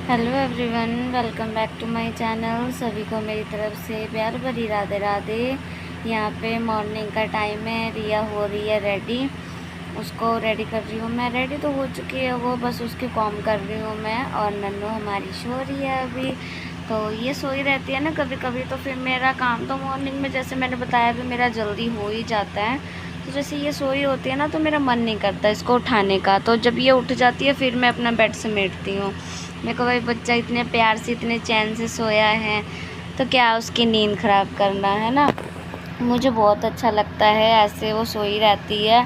Hello everyone, welcome back to my channel. सभी को मेरी तरफ से प्यार भरी राधे राधे। यहाँ पे मॉर्निंग का टाइम है, रिया हो रही है रेडी, उसको रेडी कर रही हूँ मैं। रेडी तो हो चुकी है वो, बस उसकी कॉम कर रही हूँ मैं। और नन्नू हमारी सो रही है अभी, तो ये सोई रहती है ना कभी कभी। तो फिर मेरा काम तो मॉर्निंग में, जैसे मैंने बताया, भी मेरा जल्दी हो ही जाता है। तो जैसे ये सोई होती है ना, तो मेरा मन नहीं करता इसको उठाने का। तो जब ये उठ जाती है फिर मैं अपना बेड समेटती हूँ। मेरे को भाई बच्चा इतने प्यार से, इतने चैन से सोया है, तो क्या उसकी नींद ख़राब करना है ना। मुझे बहुत अच्छा लगता है ऐसे वो सोई रहती है।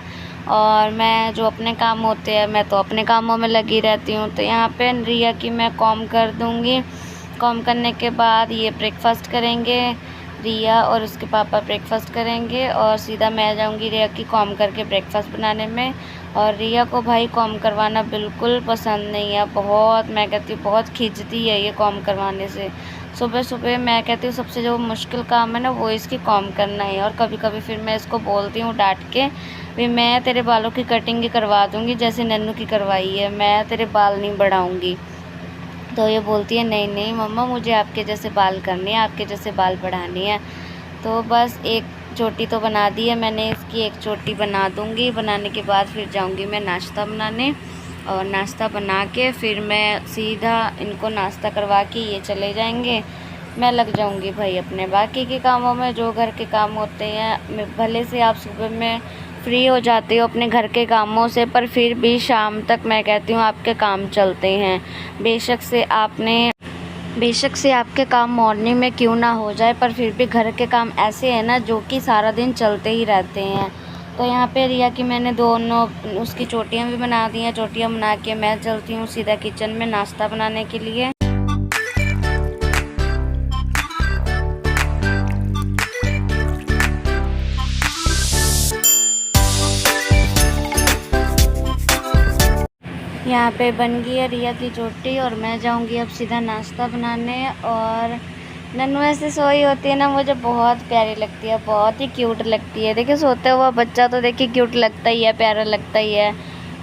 और मैं जो अपने काम होते हैं, मैं तो अपने कामों में लगी रहती हूँ। तो यहाँ पे रिया की मैं कॉम कर दूँगी। कॉम करने के बाद ये ब्रेकफास्ट करेंगे, रिया और उसके पापा ब्रेकफास्ट करेंगे, और सीधा मैं जाऊँगी रिया की कॉम करके ब्रेकफास्ट बनाने में। और रिया को भाई कॉम करवाना बिल्कुल पसंद नहीं है, बहुत, मैं कहती हूँ बहुत खींचती है ये कॉम करवाने से। सुबह सुबह मैं कहती हूँ सबसे जो मुश्किल काम है ना, वो इसकी कॉम करना है। और कभी कभी फिर मैं इसको बोलती हूँ डांट के, भी मैं तेरे बालों की कटिंग ही करवा दूँगी जैसे नन्नू की करवाई है, मैं तेरे बाल नहीं बढ़ाऊँगी। तो ये बोलती है नहीं नहीं मम्मा, मुझे आपके जैसे बाल करने हैं, आपके जैसे बाल बढ़ाने हैं। तो बस एक चोटी तो बना दी है मैंने, इसकी एक चोटी बना दूँगी। बनाने के बाद फिर जाऊँगी मैं नाश्ता बनाने, और नाश्ता बना के फिर मैं सीधा इनको नाश्ता करवा के ये चले जाएंगे। मैं लग जाऊँगी भाई अपने बाकी के कामों में, जो घर के काम होते हैं। भले से आप सुबह में फ्री हो जाते हो अपने घर के कामों से, पर फिर भी शाम तक मैं कहती हूँ आपके काम चलते हैं। बेशक से आपके काम मॉर्निंग में क्यों ना हो जाए, पर फिर भी घर के काम ऐसे हैं ना जो कि सारा दिन चलते ही रहते हैं। तो यहाँ पे रिया की मैंने दोनों उसकी चोटियाँ भी बना दी हैं। चोटियाँ बना के मैं चलती हूँ सीधा किचन में नाश्ता बनाने के लिए। यहाँ पे बन गई है रिया की चोटी, और मैं जाऊँगी अब सीधा नाश्ता बनाने। और नन्नू ऐसे सोई होती है ना, मुझे बहुत प्यारी लगती है, बहुत ही क्यूट लगती है। देखिए सोते हुआ बच्चा तो देखिए क्यूट लगता ही है, प्यारा लगता ही है।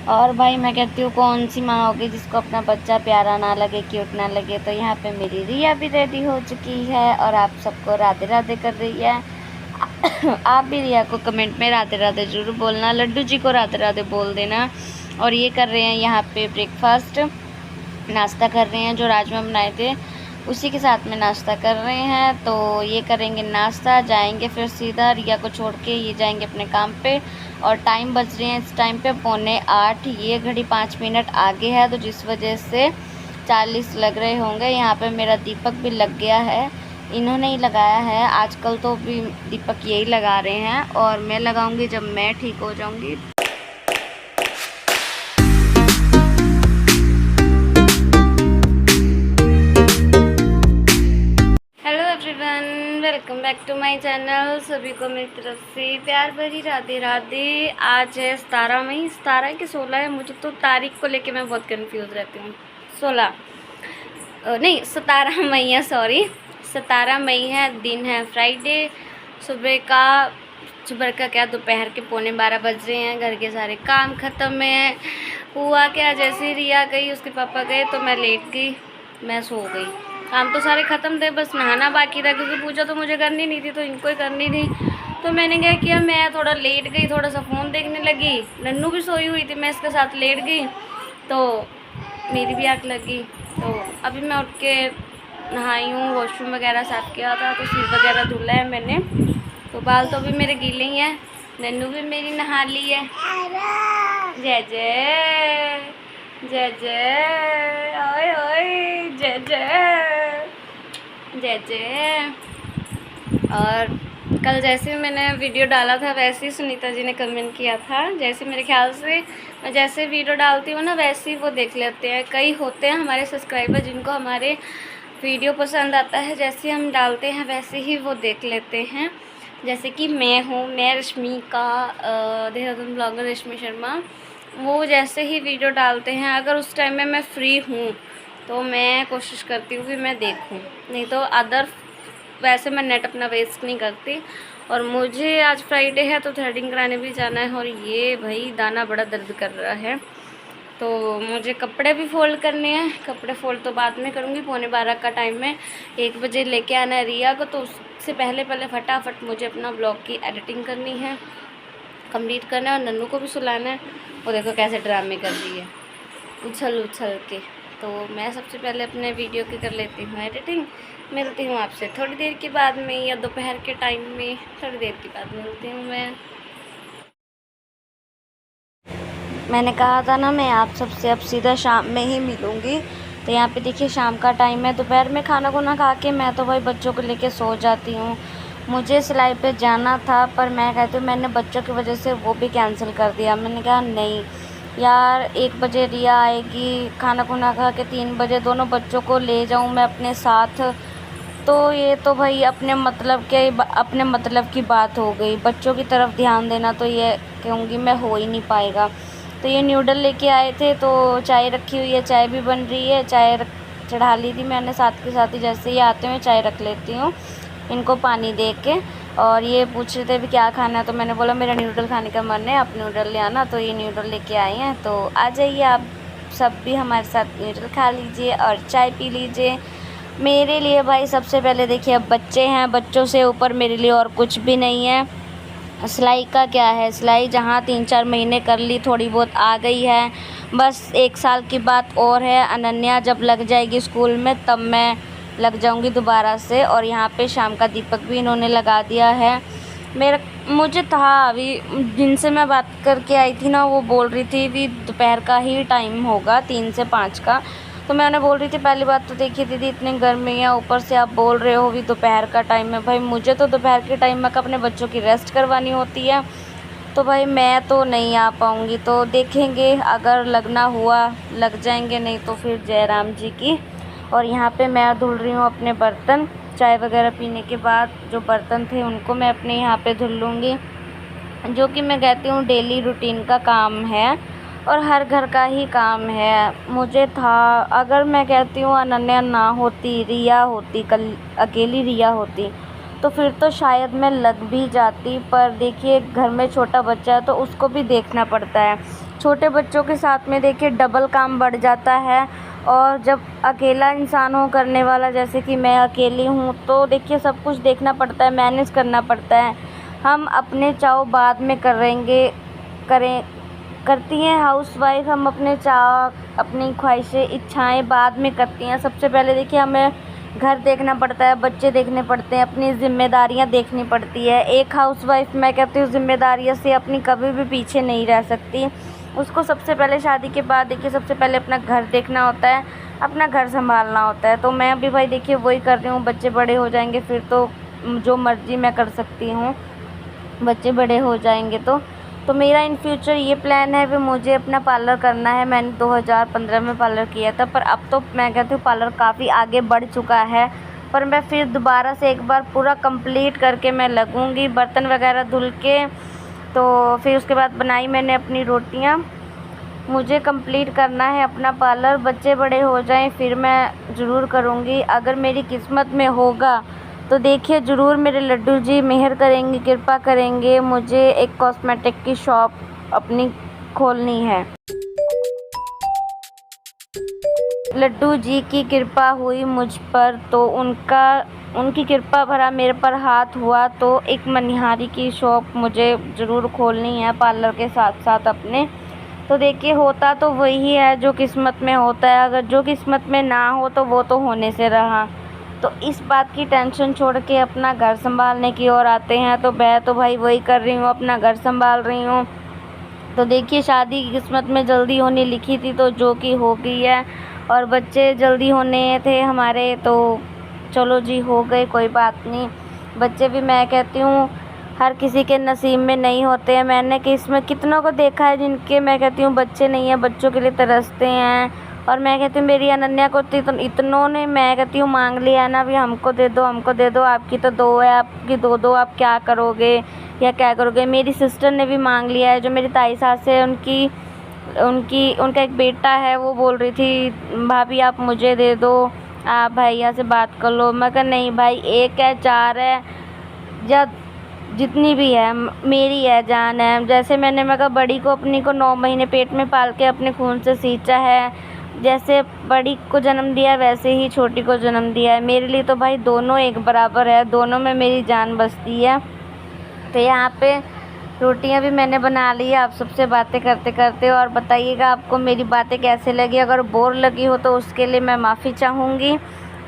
और भाई मैं कहती हूँ कौन सी माँ होगी जिसको अपना बच्चा प्यारा ना लगे, क्यूट ना लगे। तो यहाँ पे मेरी रिया भी रेडी हो चुकी है, और आप सबको राधे राधे कर रही है। आप भी रिया को कमेंट में राधे राधे ज़रूर बोलना, लड्डू जी को राधे राधे बोल देना। और ये कर रहे हैं यहाँ पे ब्रेकफास्ट, नाश्ता कर रहे हैं। जो राजमा बनाए थे उसी के साथ में नाश्ता कर रहे हैं। तो ये करेंगे नाश्ता, जाएंगे फिर सीधा रिया को छोड़ के ये जाएंगे अपने काम पे। और टाइम बज रहे हैं इस टाइम पे 7:45। ये घड़ी 5 मिनट आगे है, तो जिस वजह से 40 लग रहे होंगे। यहाँ पे मेरा दीपक भी लग गया है, इन्होंने ही लगाया है आजकल, तो भी दीपक यही लगा रहे हैं। और मैं लगाऊंगी जब मैं ठीक हो जाऊंगी। Hello everyone, welcome back to my channel. सभी को मेरी तरफ से प्यार भरी राधे राधे। आज है 17 मई, 17 कि 16 है, मुझे तो तारीख को लेके मैं बहुत कंफ्यूज रहती हूँ। 16 नहीं 17 मई है, सॉरी 17 मई है, दिन है फ्राइडे। सुबह का क्या, दोपहर के 11:15 बज रहे हैं। घर के सारे काम ख़त्म है। हुआ क्या, जैसे रिया गई, उसके पापा गए तो मैं लेट गई, मैं सो गई। काम तो सारे ख़त्म थे, बस नहाना बाकी था, क्योंकि पूजा तो मुझे करनी नहीं थी, तो इनको ही करनी थी। तो मैंने क्या किया, मैं थोड़ा लेट गई, थोड़ा सा फ़ोन देखने लगी। नन्नू भी सोई हुई थी, मैं इसके साथ लेट गई, तो मेरी भी आँख लगी। तो अभी मैं उठ के नहाई हूँ, वॉशरूम वगैरह साफ़ किया था, तो सिर वगैरह धुला है मैंने। तो बाल तो अभी मेरे गीले ही हैं। नन्नू भी मेरी नहा ली है। जय जय जय जय, ओए ओए जय जय जय जय। और कल जैसे मैंने वीडियो डाला था, वैसे ही सुनीता जी ने कमेंट किया था। जैसे मेरे ख्याल से मैं जैसे वीडियो डालती हूँ ना, वैसे ही वो देख लेते हैं। कई होते हैं हमारे सब्सक्राइबर जिनको हमारे वीडियो पसंद आता है, जैसे हम डालते हैं वैसे ही वो देख लेते हैं। जैसे कि मैं रश्मि का देहरादून ब्लॉगर रश्मि शर्मा, वो जैसे ही वीडियो डालते हैं, अगर उस टाइम में मैं फ्री हूँ तो मैं कोशिश करती हूँ कि मैं देखूँ, नहीं तो वैसे मैं नेट अपना वेस्ट नहीं करती। और मुझे आज फ्राइडे है तो थ्रेडिंग कराने भी जाना है। और ये भाई दाना बड़ा दर्द कर रहा है, तो मुझे कपड़े भी फ़ोल्ड करने हैं। कपड़े फ़ोल्ड तो बाद में करूँगी, 11:15 का टाइम है, 1 बजे लेके आना है रिया को। तो उससे पहले फटाफट मुझे अपना ब्लॉग की एडिटिंग करनी है, कंप्लीट करना है और नन्नू को भी सुलाना है। वो देखो कैसे ड्रामे कर रही है उछल उछल के। तो मैं सबसे पहले अपने वीडियो की कर लेती हूँ एडिटिंग। मिलती हूँ आपसे थोड़ी देर के बाद में, या दोपहर के टाइम में थोड़ी देर के बाद मिलती हूँ मैंने कहा था ना मैं आप सबसे अब सीधा शाम में ही मिलूँगी। तो यहाँ पे देखिए शाम का टाइम है। दोपहर में खाना खुना खा के मैं तो भाई बच्चों को लेके सो जाती हूँ। मुझे सिलाई पे जाना था, पर मैं कहती हूँ मैंने बच्चों की वजह से वो भी कैंसिल कर दिया। मैंने कहा नहीं यार, 1 बजे रिया आएगी, खाना खुना खा के 3 बजे दोनों बच्चों को ले जाऊँ मैं अपने साथ। तो ये तो भाई अपने मतलब की बात हो गई। बच्चों की तरफ ध्यान देना तो ये कहूँगी मैं हो ही नहीं पाएगा। तो ये न्यूडल लेके आए थे, तो चाय रखी हुई है, चाय भी बन रही है। चढ़ा ली थी मैंने, साथ के साथ ही जैसे ही आते हुए चाय रख लेती हूँ इनको पानी दे के। और ये पूछ रहे थे भी क्या खाना है, तो मैंने बोला मेरा न्यूडल खाने का मन है, आप न्यूडल ले आना। तो ये न्यूडल लेके आए हैं, तो आ जाइए आप सब भी हमारे साथ न्यूडल खा लीजिए और चाय पी लीजिए। मेरे लिए भाई सबसे पहले देखिए अब बच्चे हैं, बच्चों से ऊपर मेरे लिए और कुछ भी नहीं है। सिलाई का क्या है, सिलाई जहाँ 3-4 महीने कर ली, थोड़ी बहुत आ गई है, बस 1 साल की बात और है। अनन्या जब लग जाएगी स्कूल में तब मैं लग जाऊंगी दोबारा से। और यहाँ पे शाम का दीपक भी इन्होंने लगा दिया है। मुझे था अभी जिनसे मैं बात करके आई थी ना, वो बोल रही थी कि दोपहर का ही टाइम होगा, 3 से 5 का। तो मैं उन्हें बोल रही थी पहली बात तो देखिए दीदी इतनी गर्मी है, ऊपर से आप बोल रहे हो भी दोपहर का टाइम है। भाई मुझे तो दोपहर के टाइम में अपने बच्चों की रेस्ट करवानी होती है, तो भाई मैं तो नहीं आ पाऊँगी। तो देखेंगे, अगर लगना हुआ लग जाएंगे, नहीं तो फिर जयराम जी की। और यहाँ पे मैं धुल रही हूँ अपने बर्तन। चाय वगैरह पीने के बाद जो बर्तन थे उनको मैं अपने यहाँ पे धुल लूँगी, जो कि मैं कहती हूँ डेली रूटीन का काम है और हर घर का ही काम है। मुझे था, अगर मैं कहती हूँ अनन्या ना होती, रिया होती, कल अकेली रिया होती, तो फिर तो शायद मैं लग भी जाती। पर देखिए घर में छोटा बच्चा है तो उसको भी देखना पड़ता है। छोटे बच्चों के साथ में देखिए डबल काम बढ़ जाता है। और जब अकेला इंसान हो करने वाला, जैसे कि मैं अकेली हूँ, तो देखिए सब कुछ देखना पड़ता है, मैनेज करना पड़ता है। हम अपने चाव बाद में करती हैं हाउसवाइफ। हम अपने चाव, अपनी ख्वाहिशें, इच्छाएं बाद में करती हैं। सबसे पहले देखिए हमें घर देखना पड़ता है, बच्चे देखने पड़ते हैं, अपनी ज़िम्मेदारियां देखनी पड़ती है। एक हाउसवाइफ मैं कहती हूँ ज़िम्मेदारियों से अपनी कभी भी पीछे नहीं रह सकती। उसको सबसे पहले शादी के बाद देखिए सबसे पहले अपना घर देखना होता है, अपना घर संभालना होता है। तो मैं अभी भाई देखिए वही कर रही हूँ। बच्चे बड़े हो जाएंगे फिर तो जो मर्ज़ी मैं कर सकती हूँ, बच्चे बड़े हो जाएंगे तो मेरा इन फ्यूचर ये प्लान है कि मुझे अपना पार्लर करना है। मैंने 2015 में पार्लर किया था, पर अब तो मैं कहती हूँ पार्लर काफ़ी आगे बढ़ चुका है। पर मैं फिर दोबारा से एक बार पूरा कंप्लीट करके मैं लगूँगी, बर्तन वगैरह धुल के। तो फिर उसके बाद बनाई मैंने अपनी रोटियाँ। मुझे कंप्लीट करना है अपना पार्लर, बच्चे बड़े हो जाएं फिर मैं ज़रूर करूँगी। अगर मेरी किस्मत में होगा तो देखिए ज़रूर मेरे लड्डू जी मेहर करेंगे, कृपा करेंगे। मुझे एक कॉस्मेटिक की शॉप अपनी खोलनी है। लड्डू जी की कृपा हुई मुझ पर, तो उनकी कृपा भरा मेरे पर हाथ हुआ, तो एक मनिहारी की शॉप मुझे ज़रूर खोलनी है पार्लर के साथ साथ अपने। तो देखिए होता तो वही है जो किस्मत में होता है, अगर जो किस्मत में ना हो तो वो तो होने से रहा। तो इस बात की टेंशन छोड़ के अपना घर संभालने की ओर आते हैं। तो मैं तो भाई वही कर रही हूँ, अपना घर संभाल रही हूँ। तो देखिए शादी की किस्मत में जल्दी होने लिखी थी, तो जो कि हो गई है। और बच्चे जल्दी होने थे हमारे, तो चलो जी हो गए, कोई बात नहीं। बच्चे भी मैं कहती हूँ हर किसी के नसीब में नहीं होते हैं। मैंने इसमें कितनों को देखा है जिनके मैं कहती हूँ बच्चे नहीं हैं, बच्चों के लिए तरसते हैं। और मैं कहती हूँ मेरी अनन्या को इतनों ने मैं कहती हूँ मांग लिया है ना, भी हमको दे दो, हमको दे दो, आपकी तो 2 है, आपकी 2 आप क्या करोगे या क्या करोगे। मेरी सिस्टर ने भी मांग लिया है, जो मेरी ताई सास है उनका एक बेटा है, वो बोल रही थी भाभी आप मुझे दे दो, आप भैया से बात कर लो। मैं कहा नहीं भाई, 1 है, 4 है या जितनी भी है मेरी है, जान है। जैसे मैं कहा बड़ी को अपनी को 9 महीने पेट में पाल के अपने खून से सींचा है, जैसे बड़ी को जन्म दिया वैसे ही छोटी को जन्म दिया है। मेरे लिए तो भाई दोनों एक बराबर है, दोनों में मेरी जान बसती है। तो यहाँ पे रोटियां भी मैंने बना ली है आप सबसे बातें करते करते। और बताइएगा आपको मेरी बातें कैसे लगी, अगर बोर लगी हो तो उसके लिए मैं माफ़ी चाहूँगी।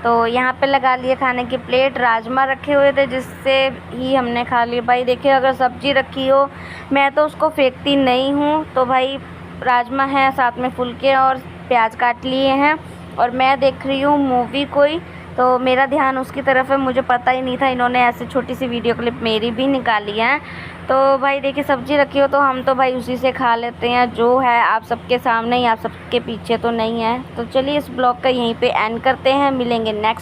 तो यहाँ पे लगा लिए खाने की प्लेट, राजमा रखे हुए थे जिससे ही हमने खा लिए। भाई देखिए अगर सब्ज़ी रखी हो मैं तो उसको फेंकती नहीं हूँ। तो भाई राजमा है, साथ में फुलके और प्याज काट लिए हैं, और मैं देख रही हूँ मूवी कोई, तो मेरा ध्यान उसकी तरफ है। मुझे पता ही नहीं था इन्होंने ऐसे छोटी सी वीडियो क्लिप मेरी भी निकाली है। तो भाई देखिए सब्ज़ी रखी हो तो हम तो भाई उसी से खा लेते हैं, जो है आप सबके सामने ही, आप सबके पीछे तो नहीं है। तो चलिए इस ब्लॉग का यहीं पे एंड करते हैं, मिलेंगे नेक्स्ट